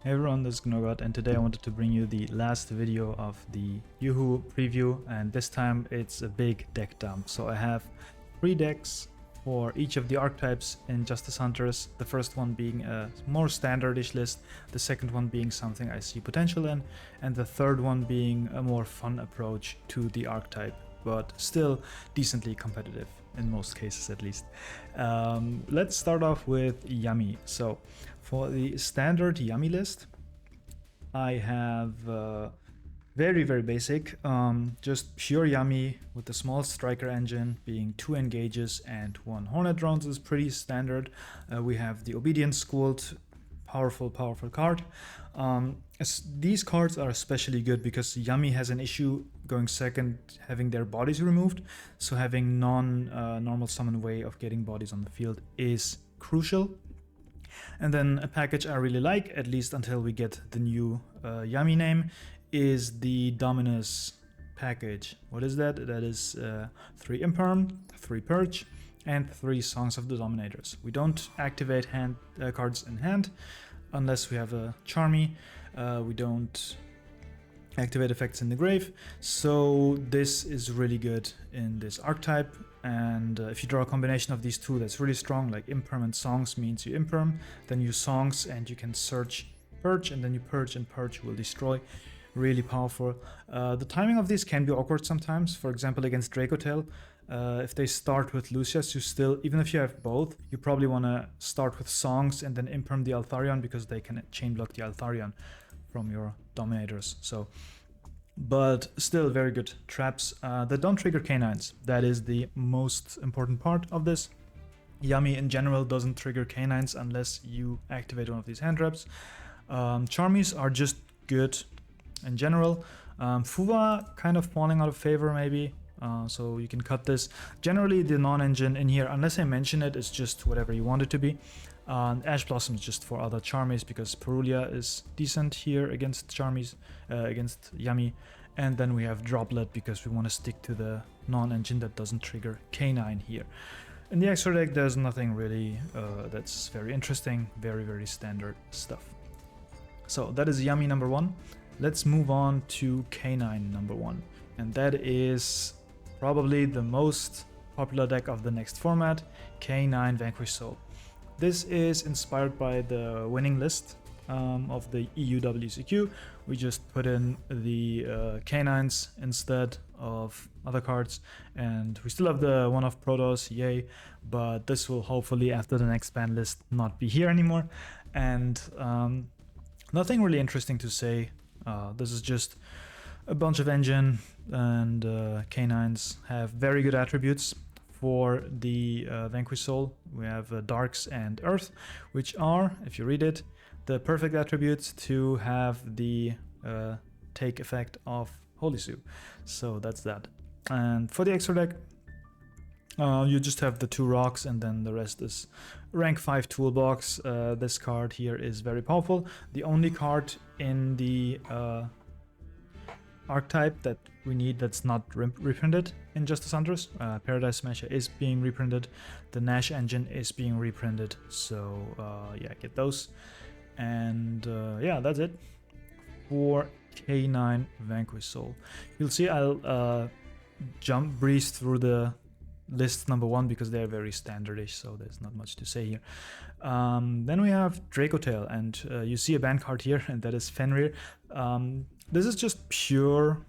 Hey everyone, this is Gnogot, and today I wanted to bring you the last video of the Yoo-Hoo preview, and this time it's a big deck dump. So I have 3 decks for each of the archetypes in Justice Hunters, the first one being a more standardish list, the second one being something I see potential in, and the third one being a more fun approach to the archetype, but still decently competitive, in most cases at least. Let's start off with Yummy. So for the standard Yummy list, I have very basic, just pure Yummy with the small striker engine being 2 engages and 1 Hornet drones is pretty standard. We have the Obedience Schooled, powerful card. These cards are especially good because Yummy has an issue going second having their bodies removed, so having non-normal summon way of getting bodies on the field is crucial. And then a package I really like, at least until we get the new Yummy name, is the Dominus package. What is that? That is 3 Imperm, 3 Purge, and 3 Songs of the Dominators. We don't activate cards in hand unless we have a Charmy. We don't activate effects in the grave, so this is really good in this archetype. And if you draw a combination of these two that's really strong, like Imperm and Songs means you Imperm, then you Songs and you can search Purge, and then you Purge, and Purge will destroy. Really powerful. The timing of these can be awkward sometimes. For example, against Dracotail, if they start with Lucius, you still, even if you have both, you probably want to start with Songs and then Imperm the Altharion, because they can chain block the Altharion from your Dominators. So, but still very good traps that don't trigger canines. That is the most important part of this. Yummy in general doesn't trigger canines unless you activate one of these hand traps. Charmies are just good in general. Fuwa kind of falling out of favor maybe, so you can cut this. Generally the non-engine in here, unless I mention it, is just whatever you want it to be. Ash Blossom is just for other Charmies because Perulia is decent here against Charmies, against Yummy. And then we have Droplet because we want to stick to the non-engine that doesn't trigger canine here. In the extra deck there's nothing really that's very interesting, very standard stuff. So that is Yummy number 1. Let's move on to Canine number 1, and that is probably the most popular deck of the next format, Canine Vanquish Soul. This is inspired by the winning list of the EUWCQ. We just put in the canines instead of other cards, and we still have the one of Protoss, yay, but this will hopefully after the next ban list not be here anymore. And nothing really interesting to say. This is just a bunch of engine, and canines have very good attributes. For the Vanquish Soul, we have Darks and Earth, which are, if you read it, the perfect attributes to have the take effect of Holy Sue. So that's that. And for the extra deck, you just have the 2 rocks, and then the rest is rank 5 toolbox. This card here is very powerful. The only card in the archetype that we need that's not reprinted in Justice Hunters, Paradise Smasher is being reprinted, the Nash engine is being reprinted, so yeah, get those. And yeah, that's it for K9 Vanquish Soul. You'll see I'll breeze through the list number 1 because they're very standardish, so there's not much to say here. Then we have Dracotail, and you see a ban card here, and that is Fenrir. This is just pure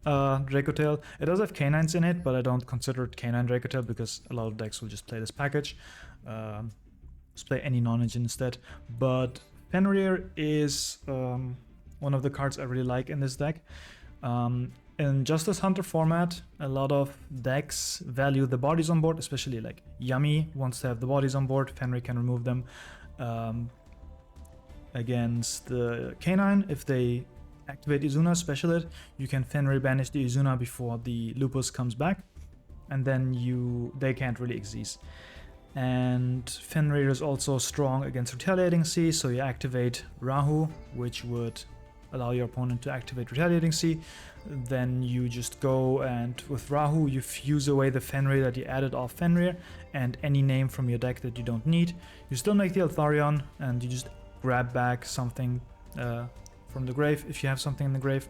Dracotail. It does have canines in it, but I don't consider it canine Dracotail because a lot of decks will just play this package. Just play any non-engine instead. But Fenrir is one of the cards I really like in this deck. In Justice Hunter format, a lot of decks value the bodies on board, especially like Yummy wants to have the bodies on board, Fenrir can remove them. Against the Canine, if they activate Izuna, special it, you can Fenrir banish the Izuna before the Lupus comes back, and then they can't really exist. And Fenrir is also strong against Retaliating Sea, so you activate Rahu, which would allow your opponent to activate Retaliating Sea. Then you just go and with Rahu you fuse away the Fenrir that you added off Fenrir and any name from your deck that you don't need. You still make the Altharion and you just grab back something from the grave if you have something in the grave.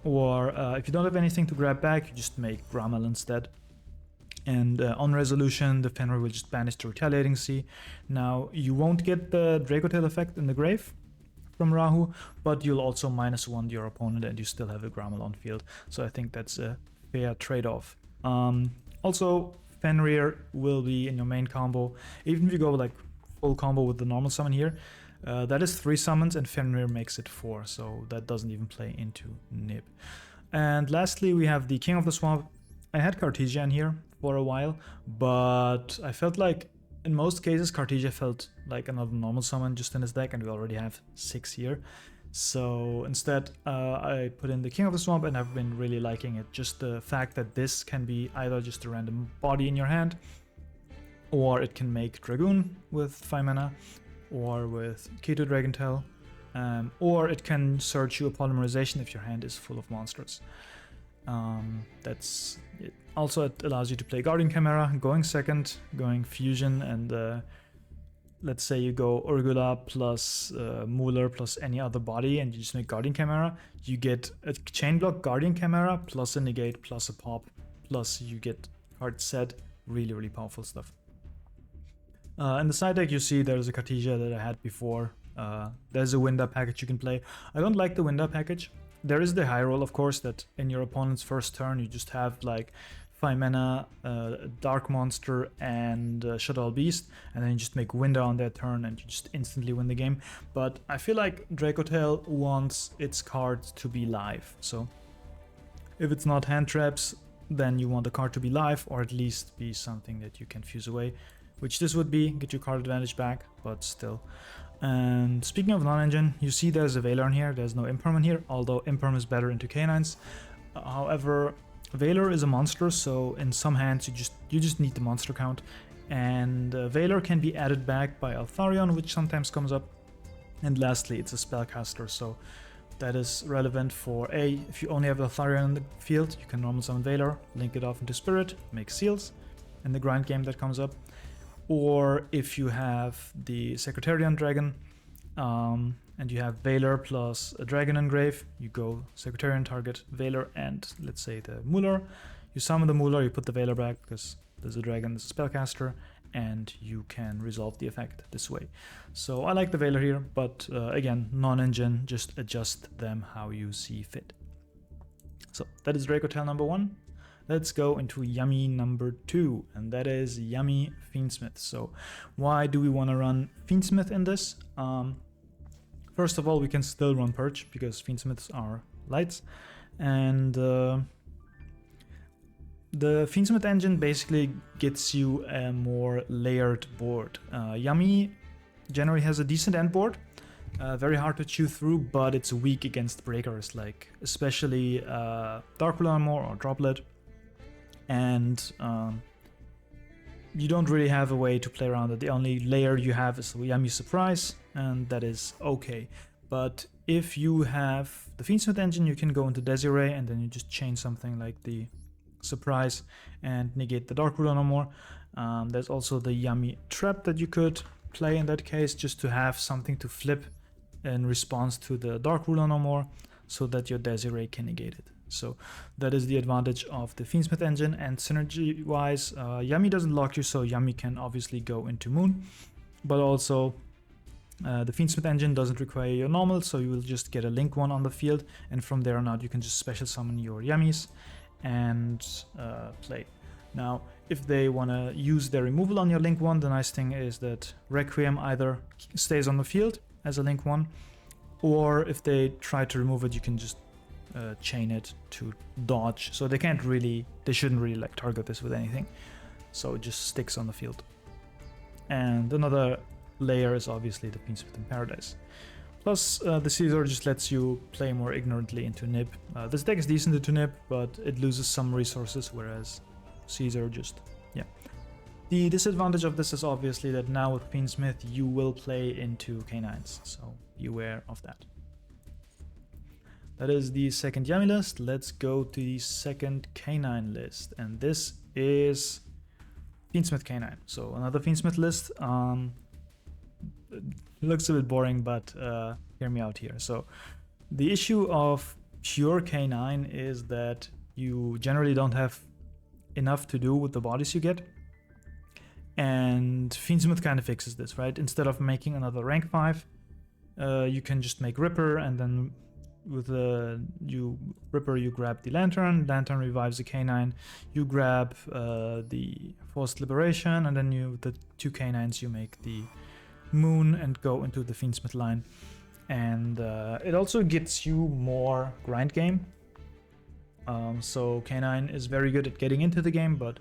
Or if you don't have anything to grab back, you just make Grammel instead. And on resolution, the Fenrir will just banish the Retaliating Sea. Now, you won't get the Dracotail effect in the grave from Rahu, but you'll also -1 your opponent and you still have a Grammel on field. So I think that's a fair trade-off. Also, Fenrir will be in your main combo. Even if you go like full combo with the normal summon here, that is 3 summons and Fenrir makes it 4, so that doesn't even play into Nib. And lastly, we have the King of the Swamp. I had Cartesia in here for a while, but I felt like in most cases Cartesia felt like another normal summon just in his deck, and we already have 6 here. So instead I put in the King of the Swamp, and I've been really liking it. Just the fact that this can be either just a random body in your hand, or it can make Dragoon with 5 mana, or with Keto Dragontail, or it can search you a Polymerization if your hand is full of monsters. That's it. Also, it allows you to play Guardian Chimera, going second, going Fusion, and let's say you go Urgula plus Mooler plus any other body, and you just make Guardian Chimera. You get a chain block Guardian Chimera plus a negate plus a pop, plus you get card set. Really, really powerful stuff. In the side deck, you see there's a Cartesia that I had before. There's a Winda package you can play. I don't like the Winda package. There is the high roll, of course, that in your opponent's first turn you just have like 5 mana, Dark Monster, and Shadow Beast, and then you just make Winda on their turn and you just instantly win the game. But I feel like Dracotail wants its cards to be live. So if it's not hand traps, then you want the card to be live, or at least be something that you can fuse away, which this would be. Get your card advantage back, but still. And speaking of non-engine, you see there's a Valor in here. There's no Imperm here, although Imperm is better into canines. However, Valor is a monster, so in some hands you just need the monster count. And Valor can be added back by Altharion, which sometimes comes up. And lastly, it's a spellcaster, so that is relevant for if you only have Altharion in the field, you can normal summon Valor, link it off into Spirit, make seals, in the grind game that comes up. Or if you have the Secretarian Dragon, and you have Valor plus a Dragon Engrave, you go Secretarian target, Valor, and let's say the Mooler. You summon the Mooler, you put the Valor back because there's a dragon, there's a spellcaster, and you can resolve the effect this way. So I like the Valor here, but again, non-engine, just adjust them how you see fit. So that is Dracotail number 1. Let's go into Yummy number 2, and that is Yummy Fiendsmith. So why do we want to run Fiendsmith in this? First of all, we can still run Purge because Fiendsmiths are lights, and the Fiendsmith engine basically gets you a more layered board. Yummy generally has a decent end board, very hard to chew through, but it's weak against breakers, like especially Dark Armor or Droplet. And you don't really have a way to play around it. The only layer you have is Yummy Surprise, and that is okay. But if you have the Fiendsmith engine, you can go into Desiree, and then you just chain something like the Surprise and negate the Dark Ruler no more. There's also the Yummy Trap that you could play in that case, just to have something to flip in response to the Dark Ruler no more, so that your Desiree can negate it. So that is the advantage of the Fiendsmith engine. And synergy wise, Yummy doesn't lock you, so Yummy can obviously go into Moon, but also the Fiendsmith engine doesn't require your normal, so you will just get a Link 1 on the field, and from there on out you can just special summon your Yummies and play. Now if they want to use their removal on your Link 1, the nice thing is that Requiem either stays on the field as a Link 1, or if they try to remove it, you can just chain it to dodge. So they shouldn't really like target this with anything, so it just sticks on the field. And another layer is obviously the Fiendsmith in Paradise. Plus the Caesar just lets you play more ignorantly into Nib. This deck is decent into Nib, but it loses some resources, whereas Caesar just, yeah. The disadvantage of this is obviously that now with Fiendsmith you will play into K9s, so beware of that. That is the second Yummy list. Let's go to the second K9 list, and this is Fiendsmith K9. So another Fiendsmith list. It looks a bit boring, but hear me out here. So the issue of pure K9 is that you generally don't have enough to do with the bodies you get. And Fiendsmith kind of fixes this, right? Instead of making another rank 5, you can just make Ripper, and then with the Ripper you grab the Lantern revives the K9, you grab the Forced Liberation, and then the 2 K9s you make the Moon and go into the Fiendsmith line. And it also gets you more grind game. So K9 is very good at getting into the game, but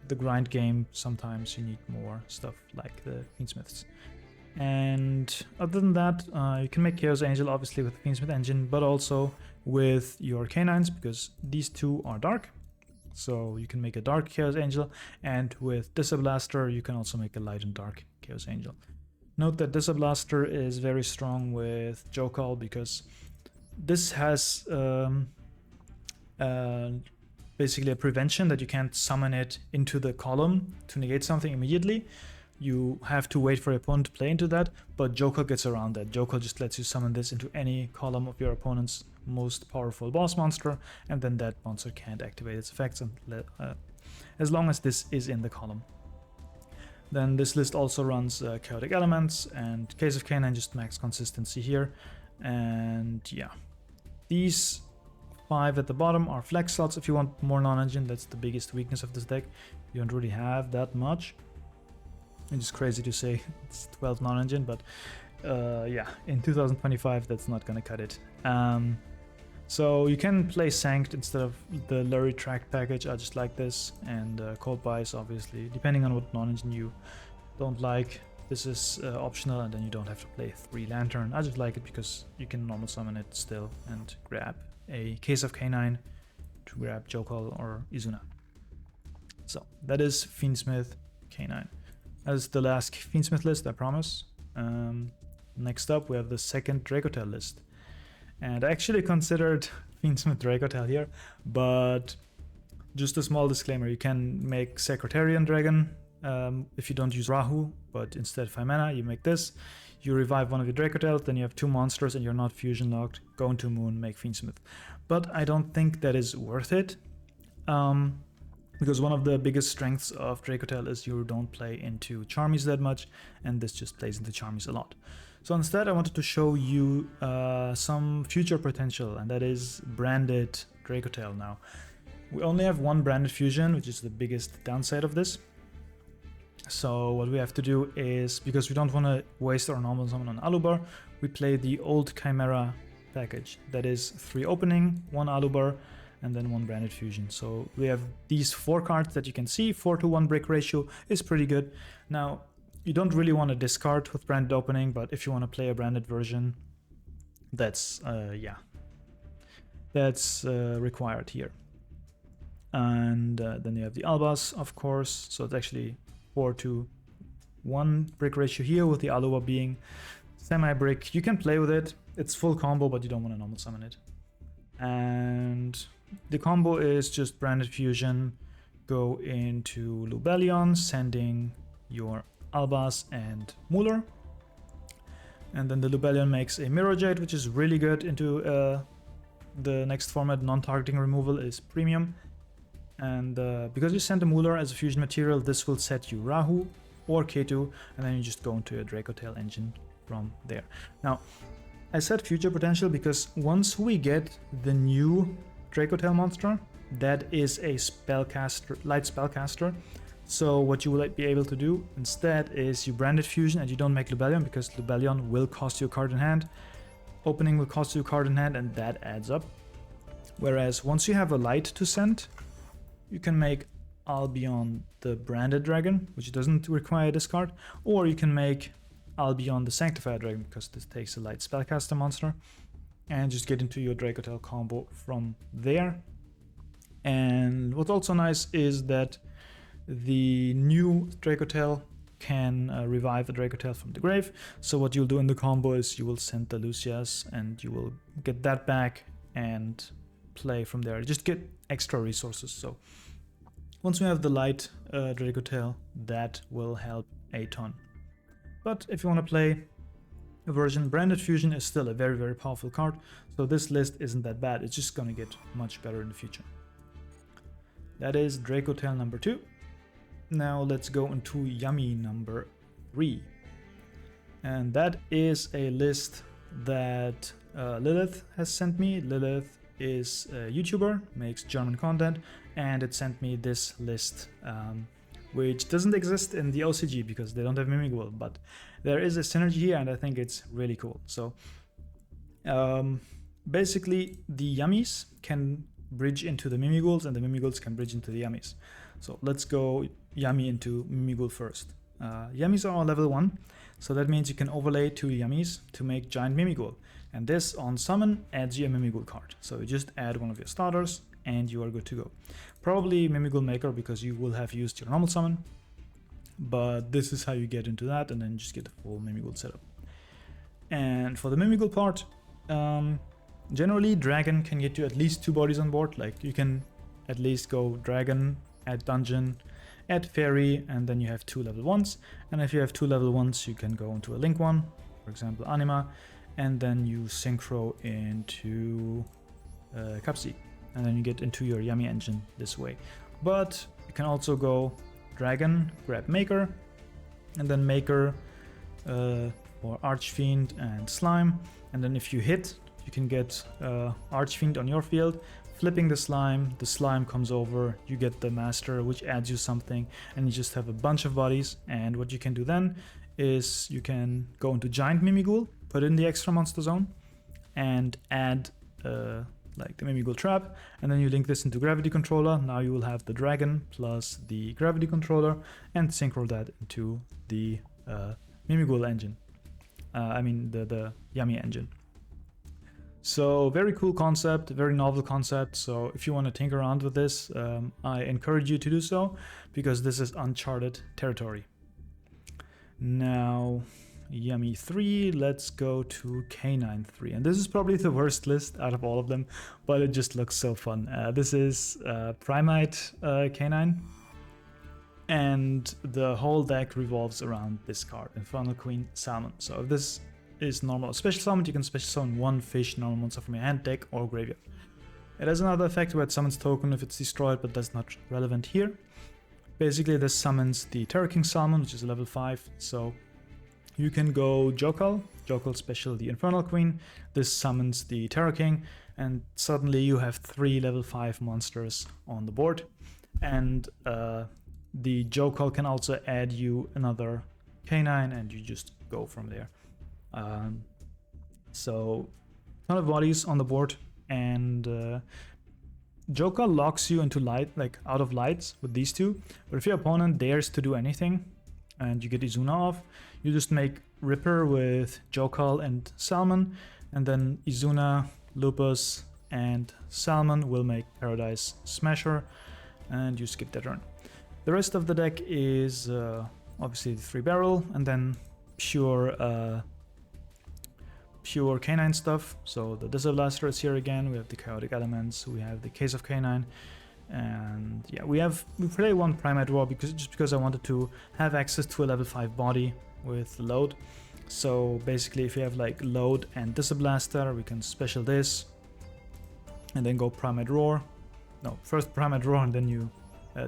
the grind game, sometimes you need more stuff like the Fiendsmiths. And other than that, you can make Chaos Angel obviously with the Fiendsmith engine, but also with your K9s, because these two are dark. So you can make a dark Chaos Angel, and with Disablaster you can also make a light and dark Chaos Angel. Note that Disablaster is very strong with Dracotail, because this has basically a prevention that you can't summon it into the column to negate something immediately. You have to wait for your opponent to play into that, but Dracotail gets around that. Dracotail just lets you summon this into any column of your opponent's most powerful boss monster, and then that monster can't activate its effects as long as this is in the column. Then this list also runs Chaotic Elements, and Case of K9 just max consistency here. And yeah, these 5 at the bottom are flex slots if you want more non-engine. That's the biggest weakness of this deck. You don't really have that much. It's just crazy to say it's 12 non-engine, but yeah, in 2025 that's not gonna cut it. So you can play Sanct instead of the Lurid Tract package. I just like this, and Cold Bias obviously, depending on what non-engine you don't like. This is optional, and then you don't have to play 3 Lantern. I just like it because you can normal summon it still and grab a Case of K9 to grab Dracotail or Izuna. So that is Fiendsmith K9. As the last Fiendsmith list, I promise. Next up, we have the second Dracotail list. And I actually considered Fiendsmith Dracotail here, but just a small disclaimer, you can make Secretarian Dragon if you don't use Rahu, but instead 5 mana, you make this. You revive one of your Dracotails, then you have 2 monsters and you're not fusion locked, go into Moon, make Fiendsmith. But I don't think that is worth it. Because one of the biggest strengths of Dracotail is you don't play into Charmies that much, and this just plays into Charmies a lot. So instead I wanted to show you some future potential, and that is Branded Dracotail now. We only have 1 Branded Fusion, which is the biggest downside of this. So what we have to do is, because we don't want to waste our normal summon on Alubar, we play the old Chimera package. That is 3 opening, 1 Alubar, and then 1 Branded Fusion. So we have these 4 cards that you can see. 4-to-1 break ratio is pretty good. Now, you don't really want to discard with Branded opening, but if you want to play a Branded version, that's yeah, that's required here. And then you have the Albas, of course. So it's actually 4-to-1 brick ratio here, with the Aluwa being semi-brick. You can play with it. It's full combo, but you don't want to normal summon it. And the combo is just Branded Fusion, go into Lubellion, sending your Albas and Muller. And then the Lubellion makes a Mirror Jade, which is really good into the next format. Non-targeting removal is premium. And because you send a Muller as a fusion material, this will set you Rahu or K2, and then you just go into a Dracotail engine from there. Now, I said future potential because once we get the new Dracotail monster, that is a spellcaster, light spellcaster. So what you will be able to do instead is you Branded Fusion, and you don't make Lubellion because Lubellion will cost you a card in hand. Opening will cost you a card in hand, and that adds up. Whereas once you have a light to send, you can make Albion the Branded Dragon, which doesn't require this card, or you can make Albion the Sanctified Dragon, because this takes a light spellcaster monster, and just get into your Dracotail combo from there. And what's also nice is that the new Dracotail can revive a Dracotail from the grave. So what you'll do in the combo is you will send the Lucias, and you will get that back and play from there. Just get extra resources. So once we have the light Dracotail, that will help a ton. But if you want to play version. Branded Fusion is still a very, very powerful card, so this list isn't that bad. It's just gonna get much better in the future. That is Dracotail number 2. Now let's go into Yummy number 3. And that is a list that Lilith has sent me. Lilith is a YouTuber, makes German content, and it sent me this list, which doesn't exist in the OCG because they don't have Mimighoul, but there is a synergy here, and I think it's really cool. So basically the Yummies can bridge into the Mimighouls, and the Mimighouls can bridge into the Yummies. So let's go Yummy into Mimighoul first. Yummies are all level 1, so that means you can overlay 2 Yummies to make Giant Mimighoul. And this on summon adds you a Mimighoul card. So you just add one of your starters and you are good to go. Probably Mimighoul Maker because you will have used your normal summon, but this is how you get into that, and then just get the full Mimighoul setup. And for the Mimighoul part, generally Dragon can get you at least 2 bodies on board. Like you can at least go Dragon, add Dungeon, add Fairy, and then you have 2 level 1s. And if you have 2 level 1s, you can go into a Link one, for example Anima, and then you synchro into Capsi, and then you get into your Yummy engine this way. But you can also go Dragon, grab Maker, and then Maker or Archfiend and Slime, and then if you hit, you can get Archfiend on your field, flipping the slime comes over, you get the Master, which adds you something, and you just have a bunch of bodies. And what you can do then is you can go into Giant Mimighoul, put in the extra monster zone, and add like the Mimighoul trap, and then you link this into Gravity Controller. Now you will have the Dragon plus the Gravity Controller, and synchro that into the Mimighoul engine. I mean the Yummy engine. So very cool concept, very novel concept. So if you want to tinker around with this, I encourage you to do so, because this is uncharted territory. Now, Yummy 3, let's go to Canine 3. And this is probably the worst list out of all of them, but it just looks so fun. This is Primite Canine, and the whole deck revolves around this card, Infernal Queen Salmon. So if this is normal special summon, you can special summon 1 fish normal monster from your hand, deck, or graveyard. It has another effect where it summons token if it's destroyed, but that's not relevant here. Basically, this summons the Terror King Salmon, which is level 5. So you can go Jokal special the Infernal Queen. This summons the Terror King, and suddenly you have 3 level 5 monsters on the board. And the Jokal can also add you another Canine, and you just go from there. So ton of bodies on the board, and Jokal locks you into light, like out of lights with these 2. But if your opponent dares to do anything and you get Izuna off, you just make Ripper with Jokal and Salmon, and then Izuna, Lupus, and Salmon will make Paradise Smasher, and you skip that turn. The rest of the deck is obviously the 3 barrel, and then pure Canine stuff. So the Disablaster is here again, we have the Chaotic Elements, we have the Case of Canine, and yeah, we play 1 Primate Roar because I wanted to have access to a level 5 body with load. So basically, if you have like load and Disablaster, we can special this and then go Primate Roar. No, first Primate Roar, and then you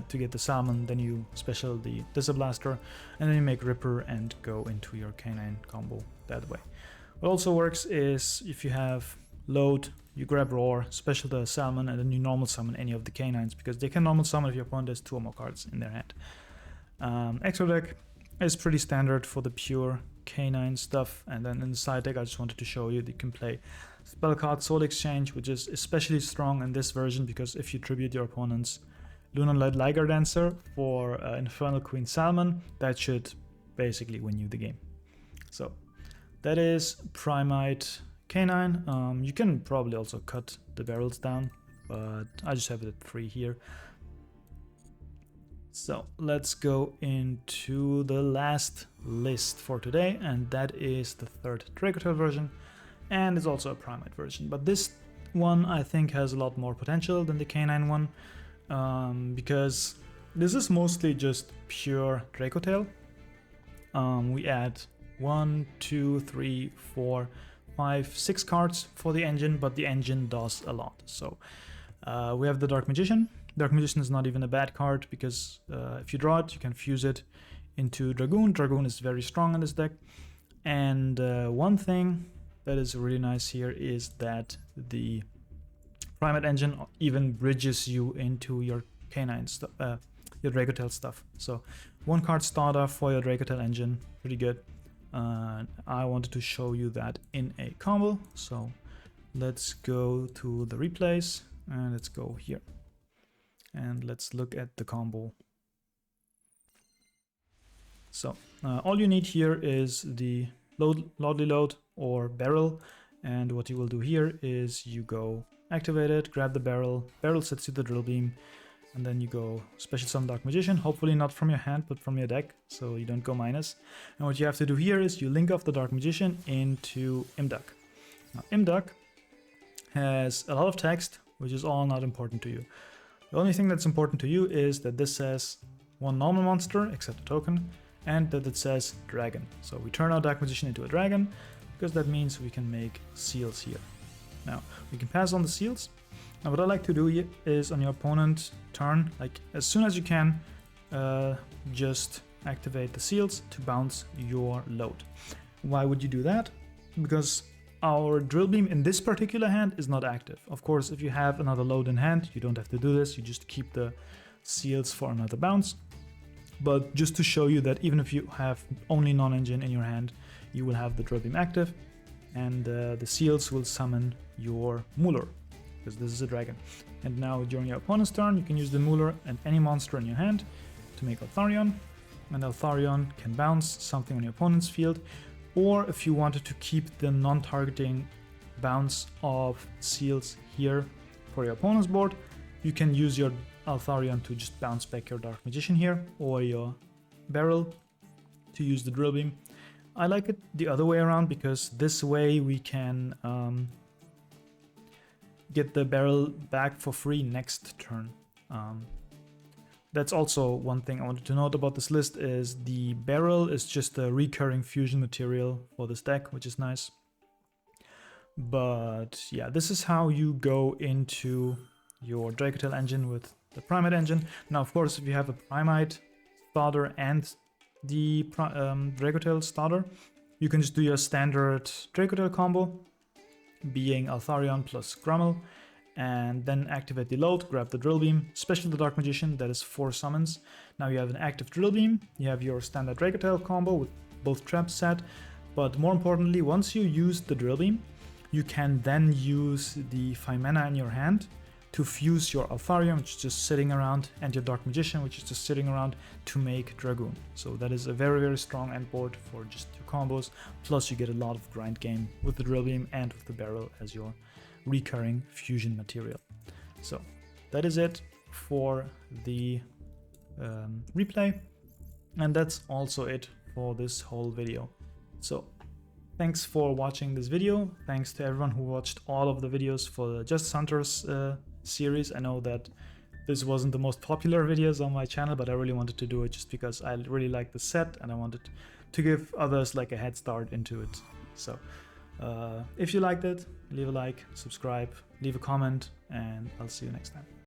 to get the Salmon, then you special the Disablaster, and then you make Ripper and go into your Canine combo that way. What also works is if you have load, you grab Roar, special the Salmon, and then you normal summon any of the Canines, because they can normal summon if your opponent has 2 or more cards in their hand. Extra deck is pretty standard for the pure Canine stuff, and then in the side deck I just wanted to show you that you can play spell card Soul Exchange, which is especially strong in this version, because if you tribute your opponent's Lunar Light Liger Dancer for Infernal Queen Salmon, that should basically win you the game. So that is Primite Canine. You can probably also cut the barrels down, but I just have it at 3 here. So let's go into the last list for today, and that is the 3rd Dracotail version, and it's also a Primite version. But this one I think has a lot more potential than the Canine one, because this is mostly just pure Dracotail. We add 1, 2, 3, 4, 5, 6 cards for the engine, but the engine does a lot. So we have the Dark Magician. Dark Magician is not even a bad card because if you draw it, you can fuse it into Dragoon. Dragoon is very strong in this deck. And one thing that is really nice here is that the Primate engine even bridges you into your canine stuff, your Dracotail stuff. So 1 card starter for your Dracotail engine, pretty good. I wanted to show you that in a combo. So let's go to the replays and let's go here. And let's look at the combo. So all you need here is the Loudly Load or barrel. And what you will do here is you go activate it, grab the barrel, barrel sets you the drill beam, and then you go special summon Dark Magician, hopefully not from your hand but from your deck, so you don't go minus. And what you have to do here is you link off the Dark Magician into Imduck. Now Imduck has a lot of text, which is all not important to you. The only thing that's important to you is that this says 1 normal monster, except a token, and that it says dragon. So we turn our Dark Magician into a dragon, because that means we can make seals here. Now, we can pass on the seals. Now what I like to do is on your opponent's turn, like as soon as you can, just activate the seals to bounce your load. Why would you do that? Because our drill beam in this particular hand is not active. Of course, if you have another load in hand, you don't have to do this. You just keep the seals for another bounce. But just to show you that even if you have only non-engine in your hand, you will have the drill beam active, and the seals will summon your Mimighoul, because this is a dragon. And now during your opponent's turn, you can use the Mimighoul and any monster in your hand to make Altharion, and Altharion can bounce something on your opponent's field, or if you wanted to keep the non-targeting bounce of seals here for your opponent's board, you can use your Altharion to just bounce back your Dark Magician here, or your barrel to use the drill beam. I like it the other way around because this way we can get the barrel back for free next turn. That's also one thing I wanted to note about this list is the barrel is just a recurring fusion material for this deck, which is nice. But yeah, this is how you go into your Dracotail engine with the Primate engine. Now, of course, if you have a Primite starter and the Dracotail starter, you can just do your standard Dracotail combo, being Altharion plus Grummel, and then activate the load, grab the drill beam, special the Dark Magician, that is 4 summons. Now you have an active drill beam, you have your standard Dracotail combo with both traps set, but more importantly, once you use the drill beam, you can then use the 5 mana in your hand to fuse your Altharion, which is just sitting around, and your Dark Magician, which is just sitting around, to make Dragoon. So that is a very, very strong end board for just 2 combos, plus you get a lot of grind game with the drill beam and with the barrel as your recurring fusion material. So that is it for the replay, and that's also it for this whole video. So thanks for watching this video. Thanks to everyone who watched all of the videos for the Justice Hunters series. I know that this wasn't the most popular videos on my channel, but I really wanted to do it just because I really like the set and I wanted to give others like a head start into it. So if you liked it, leave a like, subscribe, leave a comment, and I'll see you next time.